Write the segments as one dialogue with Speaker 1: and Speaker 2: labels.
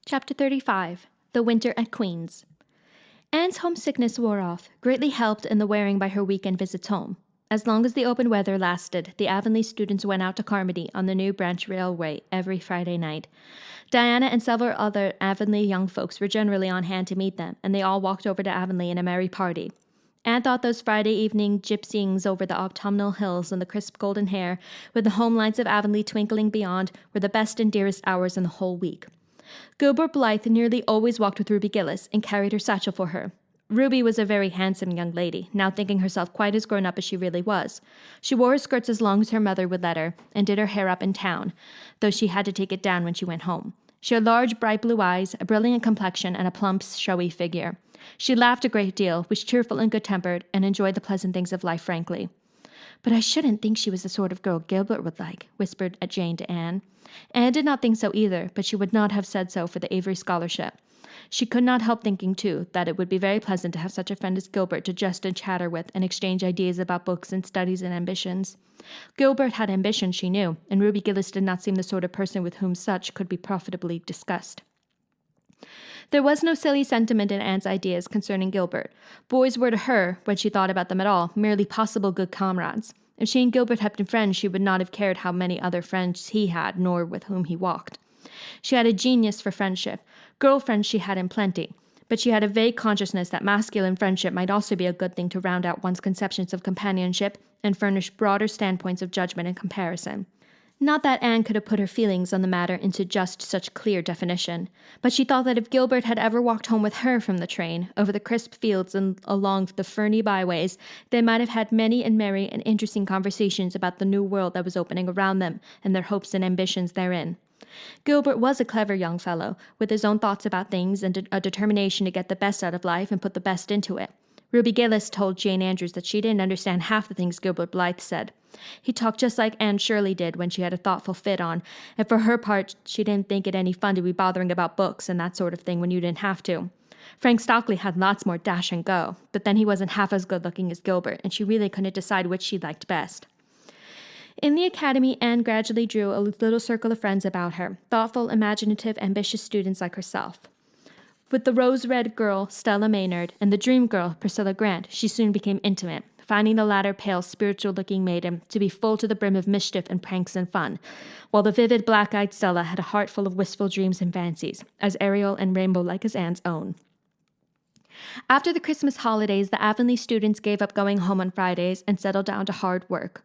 Speaker 1: Chapter 35. The Winter at Queen's. Anne's homesickness wore off, greatly helped in the wearing by her weekend visits home. As long as the open weather lasted, the Avonlea students went out to Carmody on the new branch railway every Friday night. Diana and several other Avonlea young folks were generally on hand to meet them, and they all walked over to Avonlea in a merry party. Anne thought those Friday evening gypsyings over the autumnal hills and the crisp golden hair, with the home lights of Avonlea twinkling beyond, were the best and dearest hours in the whole week. Gilbert Blythe nearly always walked with Ruby Gillis and carried her satchel for her. Ruby was a very handsome young lady, now thinking herself quite as grown up as she really was. She wore her skirts as long as her mother would let her, and did her hair up in town, though she had to take it down when she went home. She had large, bright blue eyes, a brilliant complexion, and a plump, showy figure. She laughed a great deal, was cheerful and good-tempered, and enjoyed the pleasant things of life frankly. "But I shouldn't think she was the sort of girl Gilbert would like," whispered Jane to Anne. Anne did not think so either, but she would not have said so for the Avery scholarship. She could not help thinking, too, that it would be very pleasant to have such a friend as Gilbert to jest and chatter with and exchange ideas about books and studies and ambitions. Gilbert had ambition, she knew, and Ruby Gillis did not seem the sort of person with whom such could be profitably discussed. There was no silly sentiment in Anne's ideas concerning Gilbert. Boys were to her, when she thought about them at all, merely possible good comrades. If she and Gilbert had been friends, she would not have cared how many other friends he had, nor with whom he walked. She had a genius for friendship. Girlfriends she had in plenty, but she had a vague consciousness that masculine friendship might also be a good thing to round out one's conceptions of companionship and furnish broader standpoints of judgment and comparison. Not that Anne could have put her feelings on the matter into just such clear definition, but she thought that if Gilbert had ever walked home with her from the train, over the crisp fields and along the ferny byways, they might have had many and merry and interesting conversations about the new world that was opening around them and their hopes and ambitions therein. Gilbert was a clever young fellow, with his own thoughts about things and a determination to get the best out of life and put the best into it. Ruby Gillis told Jane Andrews that she didn't understand half the things Gilbert Blythe said. He talked just like Anne Shirley did when she had a thoughtful fit on, and for her part, she didn't think it any fun to be bothering about books and that sort of thing when you didn't have to. Frank Stockley had lots more dash and go, but then he wasn't half as good-looking as Gilbert, and she really couldn't decide which she liked best. In the academy, Anne gradually drew a little circle of friends about her, thoughtful, imaginative, ambitious students like herself. With the rose-red girl, Stella Maynard, and the dream girl, Priscilla Grant, she soon became intimate, finding the latter pale, spiritual-looking maiden to be full to the brim of mischief and pranks and fun, while the vivid, black-eyed Stella had a heart full of wistful dreams and fancies, as aerial and rainbow-like as Anne's own. After the Christmas holidays, the Avonlea students gave up going home on Fridays and settled down to hard work.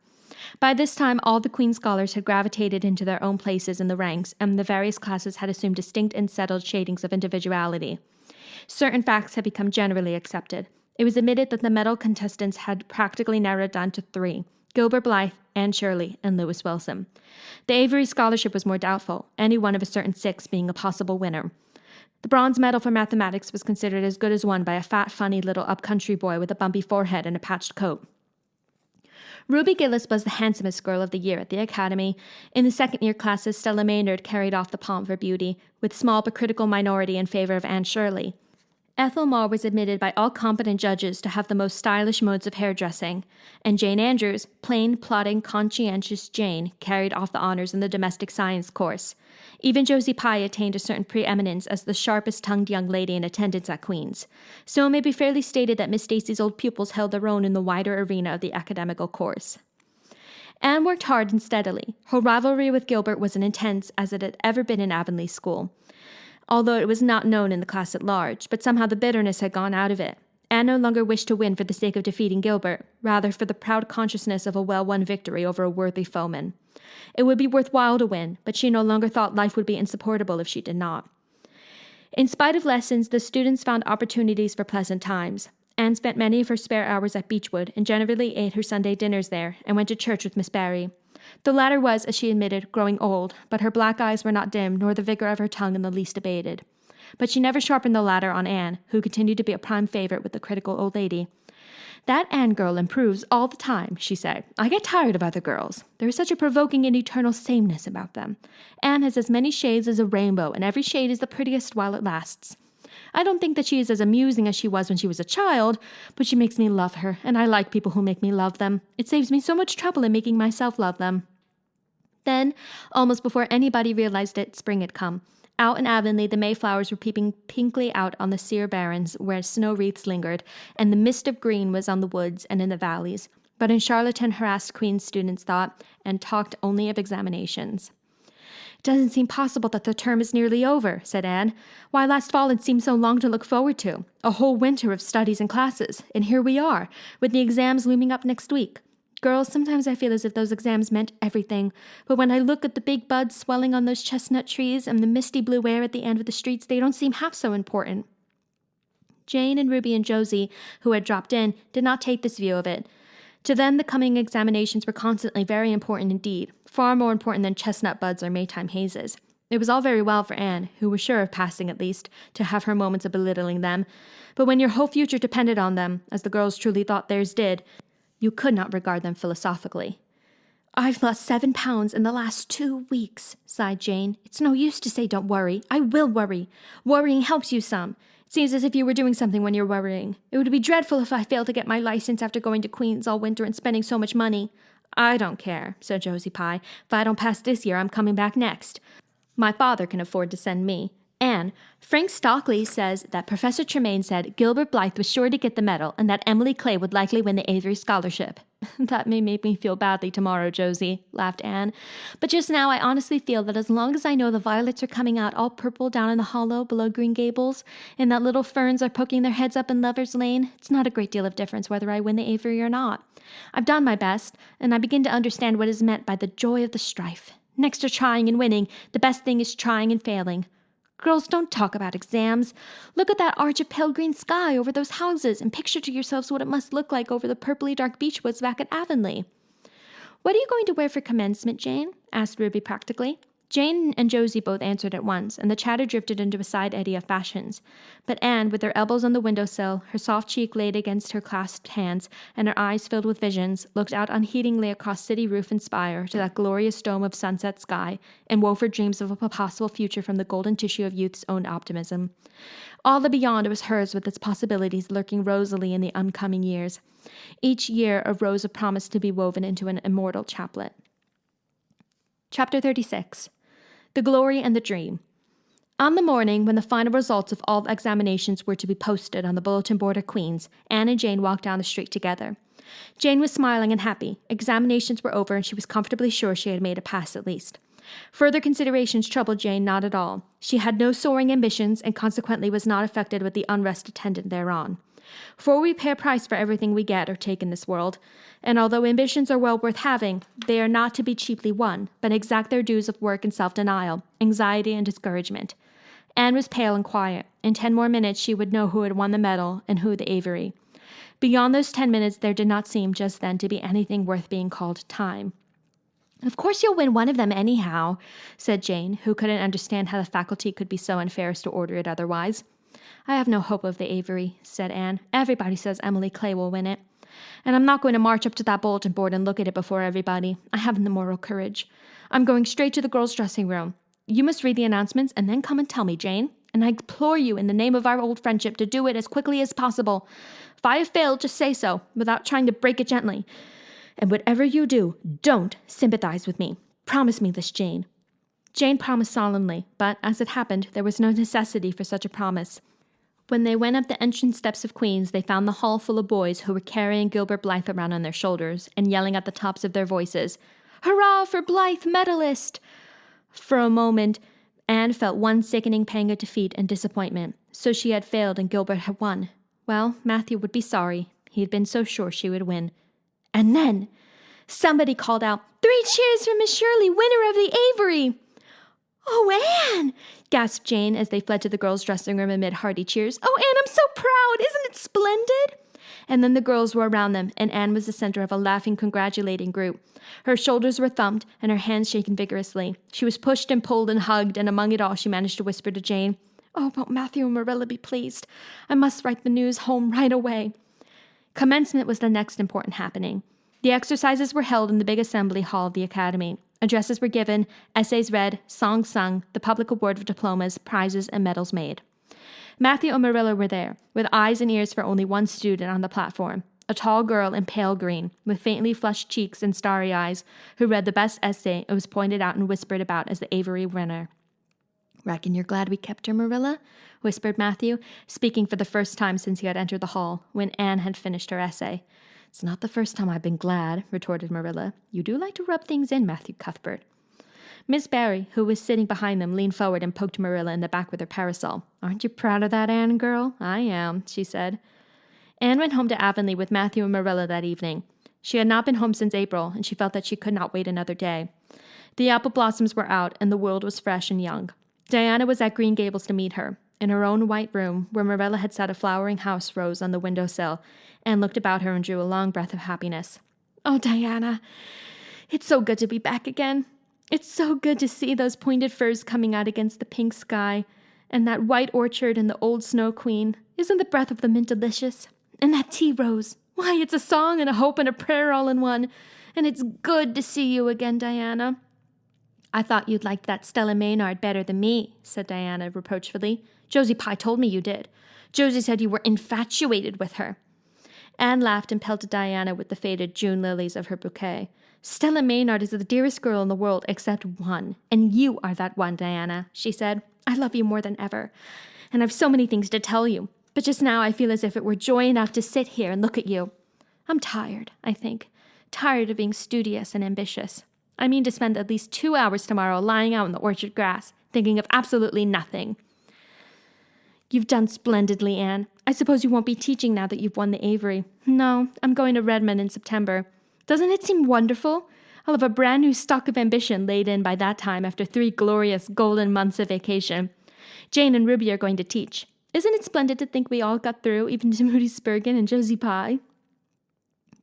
Speaker 1: By this time, all the Queen's scholars had gravitated into their own places in the ranks, and the various classes had assumed distinct and settled shadings of individuality. Certain facts had become generally accepted. It was admitted that the medal contestants had practically narrowed down to three: Gilbert Blythe, Anne Shirley, and Lewis Wilson. The Avery scholarship was more doubtful, any one of a certain six being a possible winner. The bronze medal for mathematics was considered as good as won by a fat, funny little up-country boy with a bumpy forehead and a patched coat. Ruby Gillis was the handsomest girl of the year at the academy. In the second-year classes, Stella Maynard carried off the palm for beauty, with small but critical minority in favor of Anne Shirley. Ethel Marr was admitted by all competent judges to have the most stylish modes of hairdressing, and Jane Andrews, plain, plodding, conscientious Jane, carried off the honors in the domestic science course. Even Josie Pye attained a certain preeminence as the sharpest-tongued young lady in attendance at Queen's. So it may be fairly stated that Miss Stacy's old pupils held their own in the wider arena of the academical course. Anne worked hard and steadily. Her rivalry with Gilbert was as intense as it had ever been in Avonlea School, although it was not known in the class at large, but somehow the bitterness had gone out of it. Anne no longer wished to win for the sake of defeating Gilbert, rather for the proud consciousness of a well-won victory over a worthy foeman. It would be worthwhile to win, but she no longer thought life would be insupportable if she did not. In spite of lessons, the students found opportunities for pleasant times. Anne spent many of her spare hours at Beechwood, and generally ate her Sunday dinners there, and went to church with Miss Barry. The latter was, as she admitted, growing old, but her black eyes were not dim, nor the vigor of her tongue in the least abated. But she never sharpened the latter on Anne, who continued to be a prime favorite with the critical old lady. "That Anne girl improves all the time," she said. "I get tired of other girls. There is such a provoking and eternal sameness about them. Anne has as many shades as a rainbow, and every shade is the prettiest while it lasts. I don't think that she is as amusing as she was when she was a child, but she makes me love her, and I like people who make me love them. It saves me so much trouble in making myself love them." Then, almost before anybody realized it, spring had come. Out in Avonlea, the Mayflowers were peeping pinkly out on the sere barrens where snow wreaths lingered, and the mist of green was on the woods and in the valleys. But in Charlottetown, harassed Queen's students thought and talked only of examinations. "It doesn't seem possible that the term is nearly over," said Anne. "Why, last fall it seemed so long to look forward to. A whole winter of studies and classes, and here we are, with the exams looming up next week. Girls, sometimes I feel as if those exams meant everything, but when I look at the big buds swelling on those chestnut trees and the misty blue air at the end of the streets, they don't seem half so important." Jane and Ruby and Josie, who had dropped in, did not take this view of it. To them, the coming examinations were constantly very important indeed, far more important than chestnut buds or Maytime hazes. It was all very well for Anne, who was sure of passing at least, to have her moments of belittling them, but when your whole future depended on them, as the girls truly thought theirs did, you could not regard them philosophically. "I've lost 7 pounds in the last 2 weeks, sighed Jane. "It's no use to say don't worry. I will worry. Worrying helps you some. It seems as if you were doing something when you're worrying. It would be dreadful if I failed to get my license after going to Queen's all winter and spending so much money." "I don't care," said Josie Pye. "If I don't pass this year, I'm coming back next. My father can afford to send me. And Frank Stockley says that Professor Tremaine said Gilbert Blythe was sure to get the medal and that Emily Clay would likely win the Avery Scholarship." "That may make me feel badly tomorrow, Josie," laughed Anne. "But just now I honestly feel that as long as I know the violets are coming out all purple down in the hollow below Green Gables, and that little ferns are poking their heads up in Lover's Lane, it's not a great deal of difference whether I win the Avery or not. I've done my best, and I begin to understand what is meant by the joy of the strife. Next to trying and winning, the best thing is trying and failing. Girls, don't talk about exams. Look at that arch of pale green sky over those houses and picture to yourselves what it must look like over the purply dark beech woods back at Avonlea." "What are you going to wear for commencement, Jane?" asked Ruby practically. Jane and Josie both answered at once, and the chatter drifted into a side eddy of fashions. But Anne, with her elbows on the windowsill, her soft cheek laid against her clasped hands, and her eyes filled with visions, looked out unheedingly across city roof and spire to that glorious dome of sunset sky, and wove her dreams of a possible future from the golden tissue of youth's own optimism. All the beyond was hers with its possibilities lurking rosily in the oncoming years. Each year a rose of promise to be woven into an immortal chaplet. Chapter 36. The Glory and the Dream. On the morning when the final results of all the examinations were to be posted on the bulletin board at Queen's, Anne and Jane walked down the street together. Jane was smiling and happy. Examinations were over, and she was comfortably sure she had made a pass at least. Further considerations troubled Jane not at all. She had no soaring ambitions, and consequently was not affected with the unrest attendant thereon. For we pay a price for everything we get or take in this world, and although ambitions are well worth having, they are not to be cheaply won, but exact their dues of work and self-denial, anxiety and discouragement. Anne was pale and quiet. In 10 more minutes she would know who had won the medal and who the Avery. Beyond those 10 minutes there did not seem just then to be anything worth being called time. "Of course you'll win one of them anyhow," said Jane, who couldn't understand how the faculty could be so unfair as to order it otherwise. "I have no hope of the Avery," said Anne. "Everybody says Emily Clay will win it. And I'm not going to march up to that bulletin board and look at it before everybody. I haven't the moral courage. I'm going straight to the girls' dressing room. You must read the announcements and then come and tell me, Jane. And I implore you in the name of our old friendship to do it as quickly as possible. If I have failed, just say so, without trying to break it gently. And whatever you do, don't sympathize with me. Promise me this, Jane." Jane promised solemnly, but, as it happened, there was no necessity for such a promise. When they went up the entrance steps of Queen's, they found the hall full of boys who were carrying Gilbert Blythe around on their shoulders and yelling at the tops of their voices, "Hurrah for Blythe, medalist!" For a moment, Anne felt one sickening pang of defeat and disappointment. So she had failed and Gilbert had won. Well, Matthew would be sorry. He had been so sure she would win. And then somebody called out, "3 cheers for Miss Shirley, winner of the Avery!" "Oh, Anne!" gasped Jane as they fled to the girls' dressing room amid hearty cheers. "Oh, Anne, I'm so proud! Isn't it splendid?" And then the girls were around them, and Anne was the center of a laughing, congratulating group. Her shoulders were thumped, and her hands shaken vigorously. She was pushed and pulled and hugged, and among it all she managed to whisper to Jane, "Oh, won't Matthew and Marilla be pleased? I must write the news home right away." Commencement was the next important happening. The exercises were held in the big assembly hall of the academy. Addresses were given, essays read, songs sung, the public award of diplomas, prizes, and medals made. Matthew and Marilla were there, with eyes and ears for only one student on the platform. a tall girl in pale green, with faintly flushed cheeks and starry eyes, who read the best essay and was pointed out and whispered about as the Avery winner. "Reckon you're glad we kept her, Marilla?" whispered Matthew, speaking for the first time since he had entered the hall, when Anne had finished her essay. "It's not the first time I've been glad," retorted Marilla. "You do like to rub things in, Matthew Cuthbert." Miss Barry, who was sitting behind them, leaned forward and poked Marilla in the back with her parasol. "Aren't you proud of that, Anne, girl?" "I am," she said. Anne went home to Avonlea with Matthew and Marilla that evening. She had not been home since April, and she felt that she could not wait another day. The apple blossoms were out, and the world was fresh and young. Diana was at Green Gables to meet her. In her own white room, where Marilla had set a flowering house rose on the windowsill, Anne looked about her and drew a long breath of happiness. "Oh, Diana, it's so good to be back again. It's so good to see those pointed firs coming out against the pink sky, and that white orchard and the old Snow Queen. Isn't the breath of the mint delicious? And that tea rose. Why, it's a song and a hope and a prayer all in one. And it's good to see you again, Diana." "I thought you'd like that Stella Maynard better than me," said Diana reproachfully. "Josie Pye told me you did. Josie said you were infatuated with her." Anne laughed and pelted Diana with the faded June lilies of her bouquet. "Stella Maynard is the dearest girl in the world except one, and you are that one, Diana," she said. "I love you more than ever, and I've so many things to tell you, but just now I feel as if it were joy enough to sit here and look at you. I'm tired, I think, tired of being studious and ambitious. I mean to spend at least 2 hours tomorrow lying out in the orchard grass, thinking of absolutely nothing." "You've done splendidly, Anne. I suppose you won't be teaching now that you've won the Avery." "No, I'm going to Redmond in September. Doesn't it seem wonderful? I'll have a brand new stock of ambition laid in by that time after 3 glorious golden months of vacation. Jane and Ruby are going to teach. Isn't it splendid to think we all got through, even to Moody Spurgeon and Josie Pye?"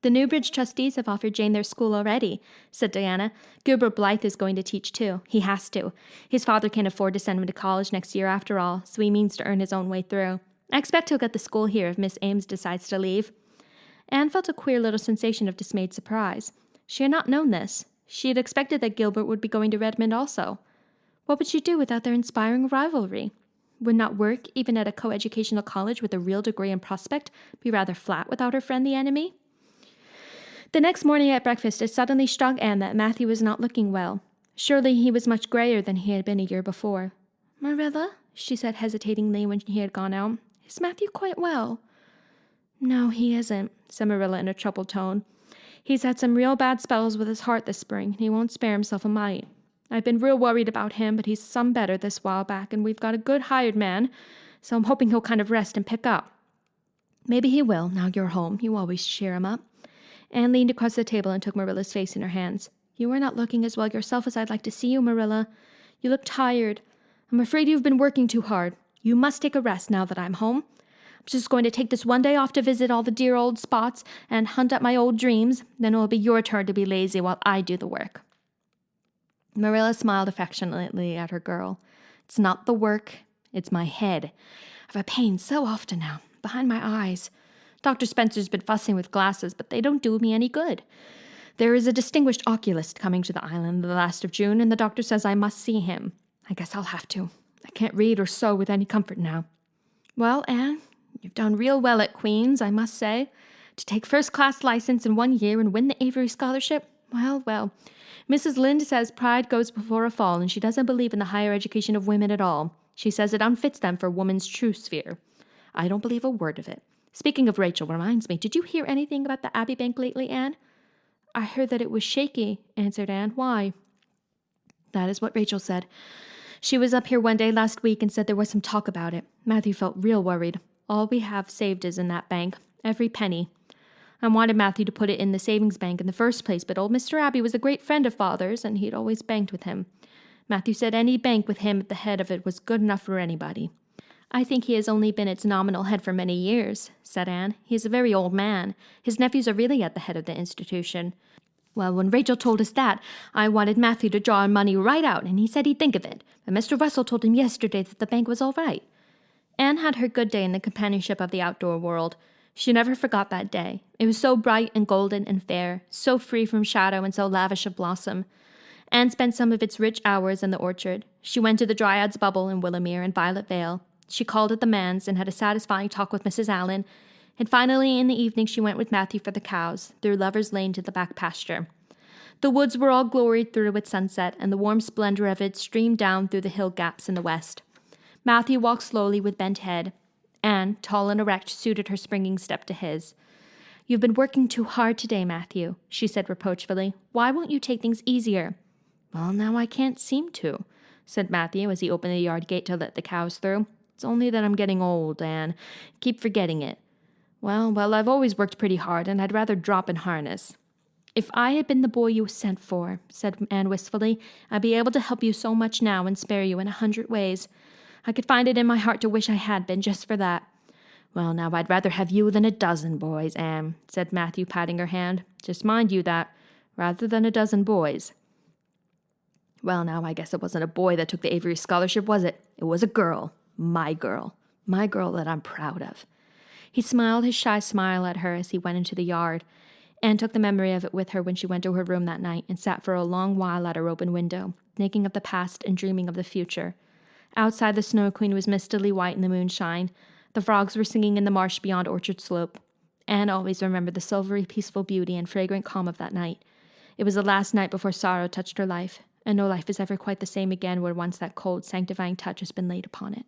Speaker 1: "The Newbridge trustees have offered Jane their school already," said Diana. "Gilbert Blythe is going to teach, too. He has to. His father can't afford to send him to college next year after all, so he means to earn his own way through. I expect he'll get the school here if Miss Ames decides to leave." Anne felt a queer little sensation of dismayed surprise. She had not known this. She had expected that Gilbert would be going to Redmond also. What would she do without their inspiring rivalry? Would not work, even at a coeducational college with a real degree in prospect, be rather flat without her friend the enemy? The next morning at breakfast, it suddenly struck Anne that Matthew was not looking well. Surely he was much grayer than he had been a year before. "Marilla," she said hesitatingly when he had gone out, "is Matthew quite well?" "No, he isn't," said Marilla in a troubled tone. "He's had some real bad spells with his heart this spring, and he won't spare himself a mite. I've been real worried about him, but he's some better this while back, and we've got a good hired man, so I'm hoping he'll kind of rest and pick up." "Maybe he will, now you're home. You always cheer him up." Anne leaned across the table and took Marilla's face in her hands. "You are not looking as well yourself as I'd like to see you, Marilla. You look tired. I'm afraid you've been working too hard. You must take a rest now that I'm home. I'm just going to take this one day off to visit all the dear old spots and hunt up my old dreams. Then it will be your turn to be lazy while I do the work." Marilla smiled affectionately at her girl. "It's not the work, it's my head. I've a pain so often now, behind my eyes. Dr. Spencer's been fussing with glasses, but they don't do me any good. There is a distinguished oculist coming to the island the last of June, and the doctor says I must see him. I guess I'll have to. I can't read or sew with any comfort now." "Well, Anne, you've done real well at Queen's, I must say. To take first-class license in 1 year and win the Avery Scholarship, well. Mrs. Lynde says pride goes before a fall, and she doesn't believe in the higher education of women at all. She says it unfits them for woman's true sphere. I don't believe a word of it. Speaking of Rachel reminds me, did you hear anything about the Abbey Bank lately, Anne?" "I heard that it was shaky," answered Anne. "Why?" "That is what Rachel said. She was up here one day last week and said there was some talk about it. Matthew felt real worried. All we have saved is in that bank, every penny. I wanted Matthew to put it in the savings bank in the first place, but old Mr. Abbey was a great friend of Father's, and he'd always banked with him. Matthew said any bank with him at the head of it was good enough for anybody." "I think he has only been its nominal head for many years," said Anne. "He is a very old man. His nephews are really at the head of the institution." "Well, when Rachel told us that, I wanted Matthew to draw our money right out, and he said he'd think of it. But Mr. Russell told him yesterday that the bank was all right." Anne had her good day in the companionship of the outdoor world. She never forgot that day. It was so bright and golden and fair, so free from shadow and so lavish of blossom. Anne spent some of its rich hours in the orchard. She went to the Dryad's Bubble in Willowmere and Violet Vale. She called at the Manns and had a satisfying talk with Mrs. Allen, And finally, in the evening, she went with Matthew for the cows, through Lover's Lane to the back pasture. The woods were all gloried through at sunset, and the warm splendor of it streamed down through the hill gaps in the west. Matthew walked slowly with bent head. Anne, tall and erect, suited her springing step to his. "You've been working too hard today, Matthew," she said reproachfully. "Why won't you take things easier?" "Well, now I can't seem to," said Matthew as he opened the yard gate to let the cows through. "It's only that I'm getting old, Anne. Keep forgetting it. Well, I've always worked pretty hard, and I'd rather drop in harness." "If I had been the boy you sent for," said Anne wistfully, "I'd be able to help you so much now and spare you in 100 ways. I could find it in my heart to wish I had been, just for that." "Well, now, I'd rather have you than a dozen boys, Anne," said Matthew, patting her hand. "Just mind you that, rather than a dozen boys." "Well, now, I guess it wasn't a boy that took the Avery Scholarship, was it? It was a girl. My girl that I'm proud of." He smiled his shy smile at her as he went into the yard. Anne took the memory of it with her when she went to her room that night and sat for a long while at her open window, thinking of the past and dreaming of the future. Outside, the Snow Queen was mistily white in the moonshine. The frogs were singing in the marsh beyond Orchard Slope. Anne always remembered the silvery, peaceful beauty and fragrant calm of that night. It was the last night before sorrow touched her life, and no life is ever quite the same again where once that cold, sanctifying touch has been laid upon it.